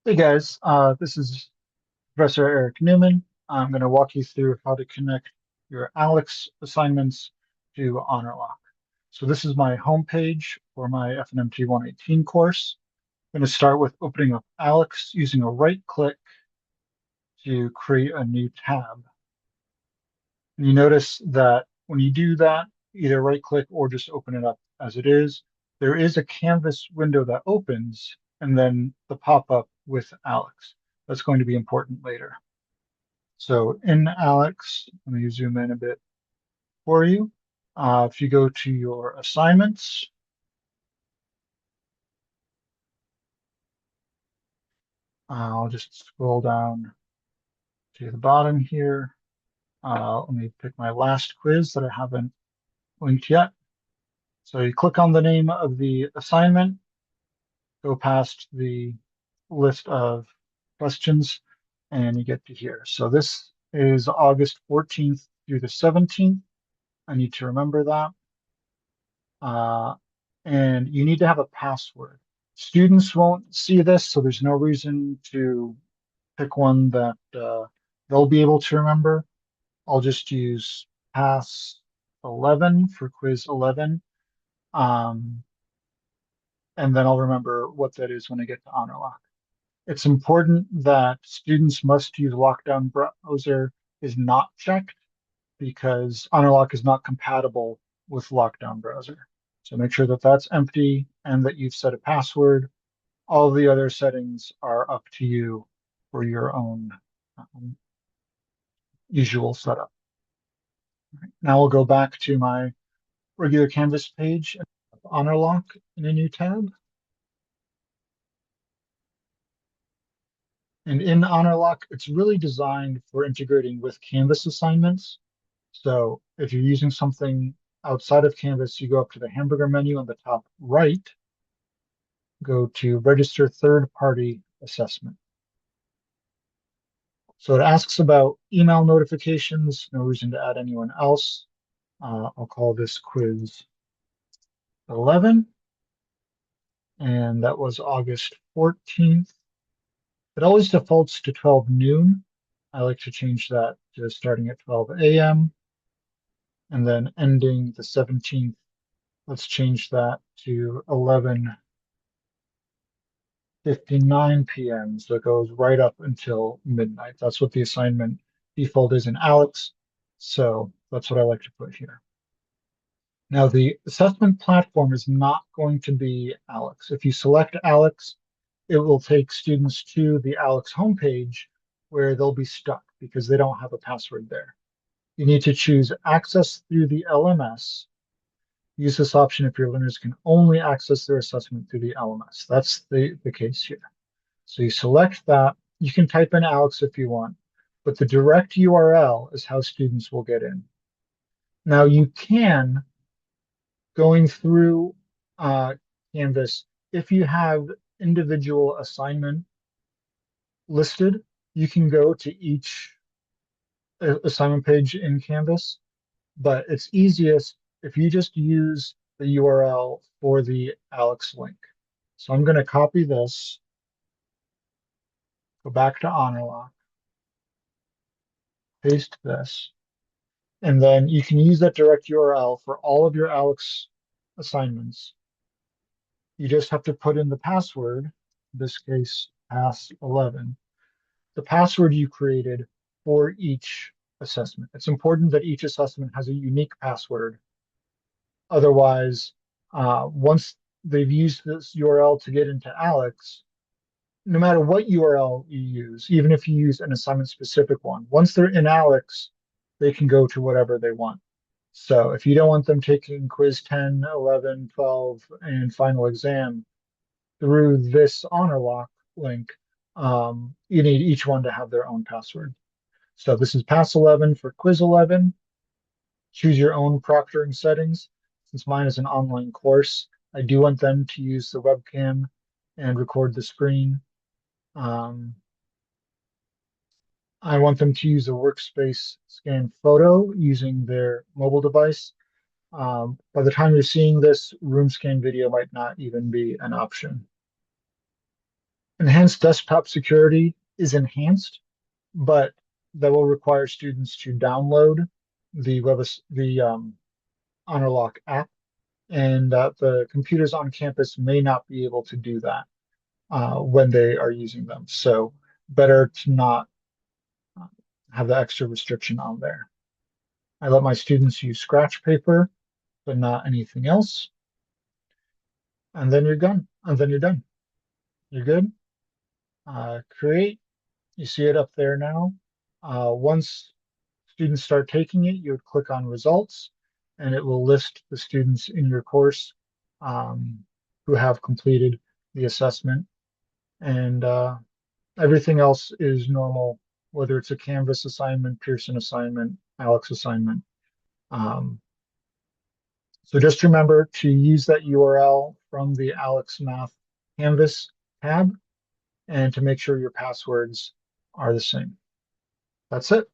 Hey guys, this is Professor Eric Newman. I'm going to walk you through how to connect your ALEKS assignments to Honorlock. So this is my homepage for my FNMT 118 course. I'm going to start with opening up ALEKS using a right click to create a new tab. And you notice that when you do that, either right click or just open it up as it is, there is a Canvas window that opens and then the pop-up with ALEKS. That's going to be important later. So in ALEKS, let me zoom in a bit for you. If you go to your assignments, I'll just scroll down to the bottom here. Let me pick my last quiz that I haven't linked yet. So you click on the name of the assignment, go past the list of questions, and you get to here. So this is August 14th through the 17th. I need to remember that. Uh, and you need to have a password. Students won't see this, so there's no reason to pick one that they'll be able to remember. I'll just use pass 11 for quiz 11. Um, and then I'll remember what that is when I get to Honorlock. It's important that students must use lockdown browser is not checked because Honorlock is not compatible with lockdown browser. So make sure that that's empty and that you've set a password. All the other settings are up to you for your own um, usual setup. Now we'll go back to my regular Canvas page, Honorlock in a new tab. And in Honorlock, it's really designed for integrating with Canvas assignments. So if you're using something outside of Canvas, you go up to the hamburger menu on the top right, go to register third-party assessment. So it asks about email notifications, no reason to add anyone else. I'll call this quiz 11, and that was August 14th. It always defaults to 12 noon. I like to change that to starting at 12 a.m. and then ending the 17th. Let's change that to 11:59 p.m. So it goes right up until midnight. That's what the assignment default is in ALEKS. So that's what I like to put here. Now, the assessment platform is not going to be ALEKS. If you select ALEKS, it will take students to the ALEKS homepage where they'll be stuck because they don't have a password there. You need to choose access through the LMS. Use this option if your learners can only access their assessment through the LMS. That's the case here. So you select that. You can type in ALEKS if you want, but the direct URL is how students will get in. Now you can, going through Canvas, if you have individual assignment listed, you can go to each assignment page in Canvas, but it's easiest if you just use the URL for the ALEKS link. So I'm going to copy this, go back to Honorlock, paste this, and then you can use that direct URL for all of your ALEKS assignments. You just have to put in the password, in this case, pass 11, the password you created for each assessment. It's important that each assessment has a unique password. Otherwise, once they've used this URL to get into ALEKS, no matter what URL you use, even if you use an assignment specific one, once they're in ALEKS, they can go to whatever they want. So if you don't want them taking quiz 10, 11, 12, and final exam through this Honorlock link, you need each one to have their own password. So this is pass 11 for quiz 11. Choose your own proctoring settings. Since mine is an online course, I do want them to use the webcam and record the screen. I want them to use a workspace scan photo using their mobile device. By the time you're seeing this, room scan video might not even be an option. Enhanced desktop security is enhanced, but that will require students to download the Honorlock app, and the computers on campus may not be able to do that when they are using them. So better to not uh, have the extra restriction on there. I let my students use scratch paper, but not anything else. And then you're done. And then you're done. You're good. Create. You see it up there now. Once students start taking it, you would click on results, and it will list the students in your course um, who have completed the assessment. And everything else is normal, whether it's a Canvas assignment, Pearson assignment, ALEKS assignment. Um, so just remember to use that URL from the ALEKS Math Canvas tab and to make sure your passwords are the same. That's it.